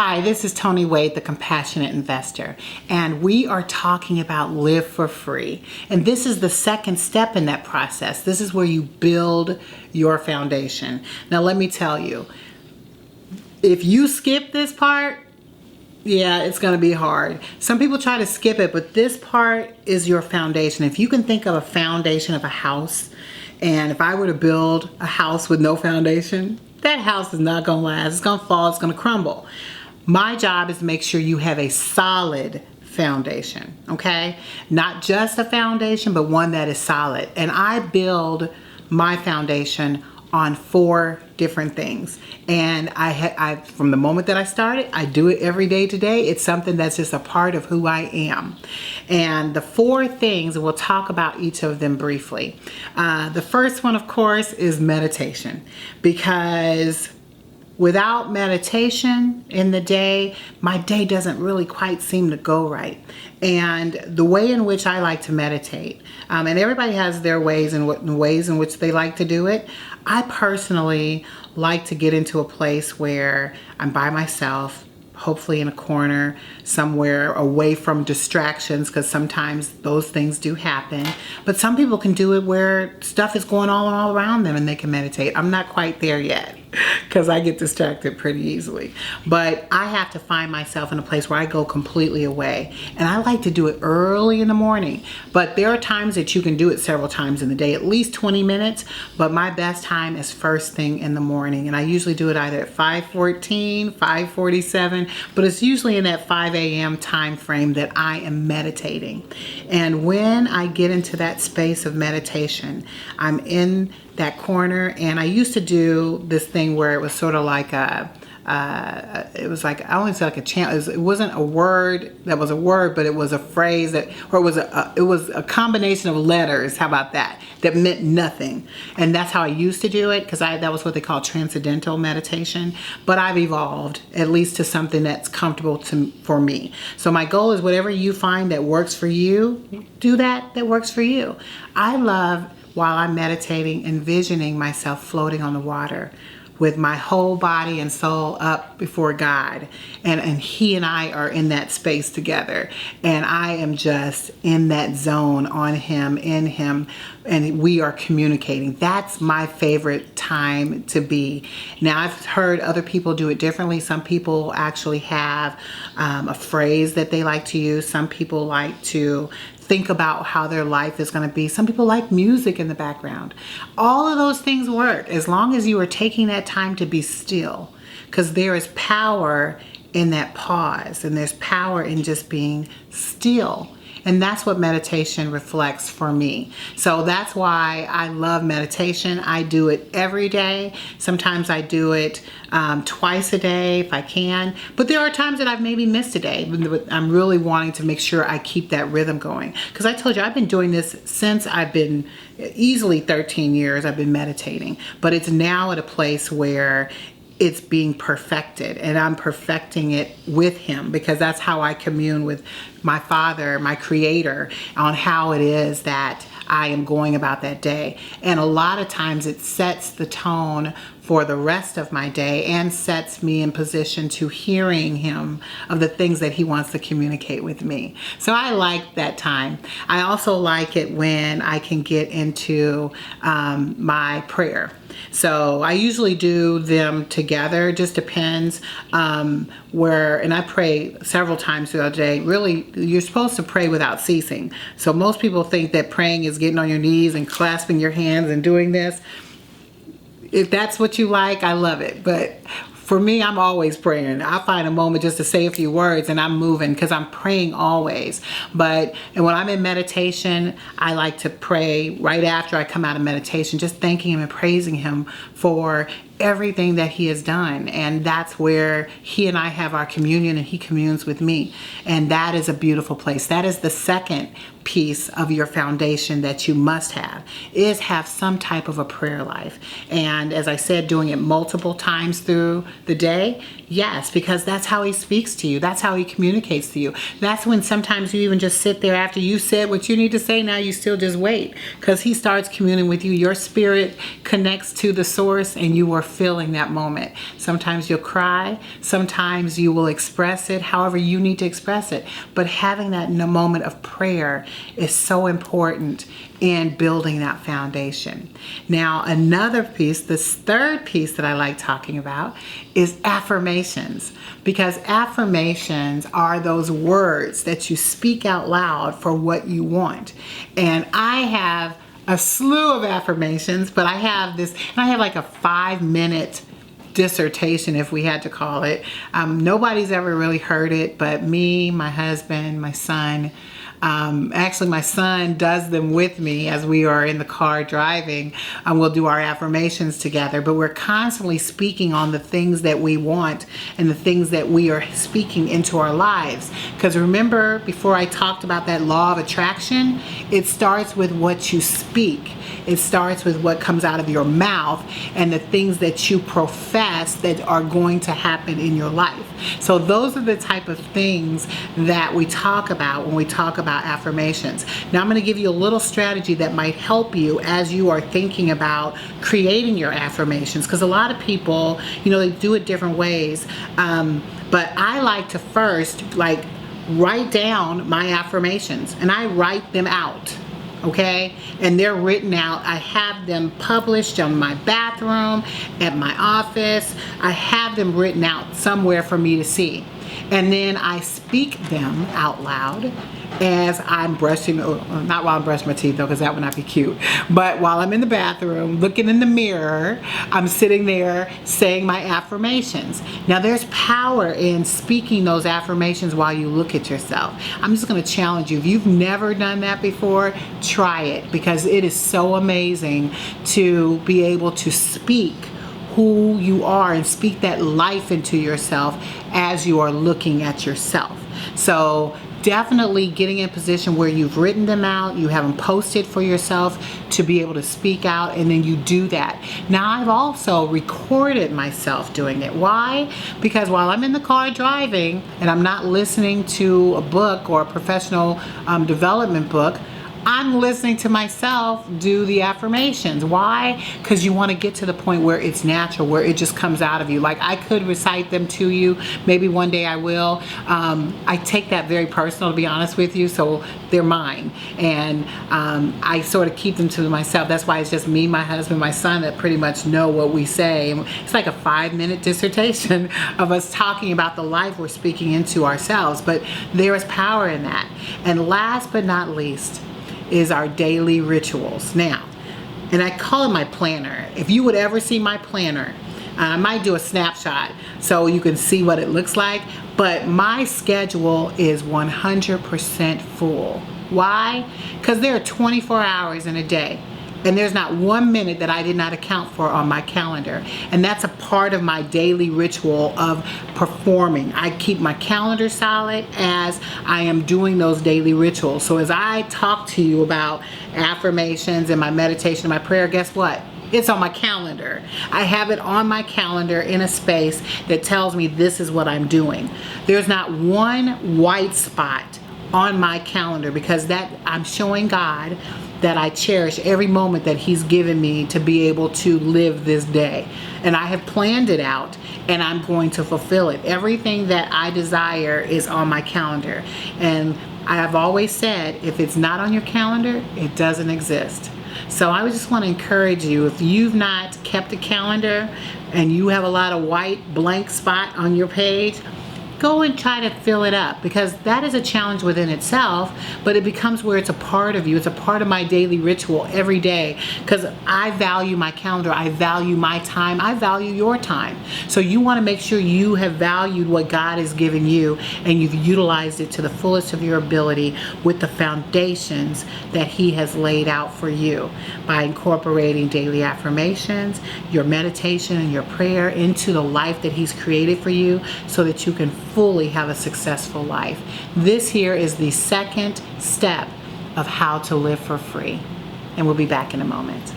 Hi, this is Toni Wade, the Compassionate Investor, and we are talking about live for free. And this is the second step in that process. This is where you build your foundation. Now, let me tell you, if you skip this part, yeah, it's going to be hard. Some people try to skip it, but this part is your foundation. If you can think of a foundation of a house, and if I were to build a house with no foundation, that house is not going to last. It's going to fall. It's going to crumble. My job is to make sure you have a solid foundation, okay? Not just a foundation, but one that is solid. And I build my foundation on 4 different things. And I from the moment that I started, I do it every day today. It's something that's just a part of who I am. And the 4 things, we'll talk about each of them briefly. The first one, of course, is meditation, because without meditation in the day, my day doesn't really quite seem to go right. And the way in which I like to meditate, and everybody has their ways and ways in which they like to do it. I personally like to get into a place where I'm by myself, hopefully in a corner somewhere away from distractions, because sometimes those things do happen. But some people can do it where stuff is going on all around them and they can meditate. I'm not quite there yet because I get distracted pretty easily. But I have to find myself in a place where I go completely away. And I like to do it early in the morning. But there are times that you can do it several times in the day, at least 20 minutes. But my best time is first thing in the morning. And I usually do it either at 5:14, 5:47, but it's usually in that 5 a.m. time frame that I am meditating. And when I get into that space of meditation, I'm in that corner, and I used to do this thing where it was sort of like it was like, I only say like a chant. It wasn't a word that was a word, but it was a phrase that, or it was a combination of letters. How about that? That meant nothing. And that's how I used to do it, because that was what they call transcendental meditation. But I've evolved at least to something that's comfortable for me. So my goal is whatever you find that works for you, do that works for you. I love, while I'm meditating, envisioning myself floating on the water with my whole body and soul up before God. And He and I are in that space together. And I am just in that zone on Him, in Him, and we are communicating. That's my favorite time to be. Now, I've heard other people do it differently. Some people actually have a phrase that they like to use. Some people like to think about how their life is going to be. Some people like music in the background. All of those things work as long as you are taking that time to be still, because there is power in that pause, and there's power in just being still. And that's what meditation reflects for me. So that's why I love meditation. I do it every day. Sometimes I do it twice a day if I can. But there are times that I've maybe missed a day. I'm really wanting to make sure I keep that rhythm going. Because I told you, I've been doing this since I've been easily 13 years. I've been meditating. But it's now at a place where it's being perfected, and I'm perfecting it with Him, because that's how I commune with my Father, my Creator, on how it is that I am going about that day. And a lot of times it sets the tone for the rest of my day and sets me in position to hearing Him of the things that He wants to communicate with me. So I like that time. I also like it when I can get into my prayer. So I usually do them together. Just depends and I pray several times throughout the day. Really, you're supposed to pray without ceasing. So most people think that praying is getting on your knees and clasping your hands and doing this. If that's what you like, I love it. But for me, I'm always praying. I find a moment just to say a few words and I'm moving, because I'm praying always. And when I'm in meditation, I like to pray right after I come out of meditation, just thanking Him and praising Him for everything that He has done. And that's where He and I have our communion, and He communes with me. And that is a beautiful place. That is the second piece of your foundation that you must have, is have some type of a prayer life. And as I said, doing it multiple times through the day, yes, because that's how He speaks to you. That's how He communicates to you. That's when sometimes you even just sit there after you said what you need to say. Now you still just wait, because He starts communing with you. Your spirit connects to the source, and you are feeling that moment. Sometimes you'll cry, sometimes you will express it however you need to express it. But having that in a moment of prayer is so important in building that foundation. Now, another piece, this third piece that I like talking about is affirmations, because affirmations are those words that you speak out loud for what you want. And I have a slew of affirmations, but I have this, and I have like a 5-minute dissertation, if we had to call it. Nobody's ever really heard it, but me, my husband, my son. Actually, my son does them with me as we are in the car driving. We'll do our affirmations together, but we're constantly speaking on the things that we want and the things that we are speaking into our lives. Because remember, before I talked about that law of attraction, it starts with what you speak. It starts with what comes out of your mouth and the things that you profess that are going to happen in your life. So those are the type of things that we talk about when we talk about affirmations. Now I'm going to give you a little strategy that might help you as you are thinking about creating your affirmations, because a lot of people, they do it different ways. But I like to first write down my affirmations, and I write them out. Okay, and they're written out. I have them published on my bathroom, at my office. I have them written out somewhere for me to see. And then I speak them out loud as I'm brushing, not while I'm brushing my teeth though, because that would not be cute, but while I'm in the bathroom looking in the mirror, I'm sitting there saying my affirmations. Now there's power in speaking those affirmations while you look at yourself. I'm just going to challenge you. If you've never done that before, try it, because it is so amazing to be able to speak who you are and speak that life into yourself as you are looking at yourself. So definitely getting in a position where you've written them out, you have them posted for yourself to be able to speak out, and then you do that. Now I've also recorded myself doing it. Why? Because while I'm in the car driving and I'm not listening to a book or a professional development book, I'm listening to myself do the affirmations. Why? Because you want to get to the point where it's natural, where it just comes out of you. Like I could recite them to you. Maybe one day I will. I take that very personal, to be honest with you. So they're mine. And I sort of keep them to myself. That's why it's just me, my husband, my son that pretty much know what we say. It's like a 5-minute dissertation of us talking about the life we're speaking into ourselves. But there is power in that. And last but not least, is our daily rituals. Now, and I call it my planner. If you would ever see my planner, I might do a snapshot so you can see what it looks like, but my schedule is 100% full. Why? Because there are 24 hours in a day, and there's not 1 minute that I did not account for on my calendar. And that's a part of my daily ritual of performing. I keep my calendar solid as I am doing those daily rituals. So as I talk to you about affirmations and my meditation and my prayer, guess what? It's on my calendar. I have it on my calendar in a space that tells me this is what I'm doing. There's not one white spot on my calendar, because that I'm showing God that I cherish every moment that He's given me to be able to live this day. And I have planned it out, and I'm going to fulfill it. Everything that I desire is on my calendar. And I have always said, if it's not on your calendar, it doesn't exist. So I just want to encourage you, if you've not kept a calendar and you have a lot of white blank spot on your page, go and try to fill it up, because that is a challenge within itself, but it becomes where it's a part of you. It's a part of my daily ritual every day, because I value my calendar, I value my time, I value your time. So you want to make sure you have valued what God has given you and you've utilized it to the fullest of your ability with the foundations that He has laid out for you by incorporating daily affirmations, your meditation and your prayer into the life that He's created for you, so that you can fully have a successful life. This here is the second step of how to live for free. And we'll be back in a moment.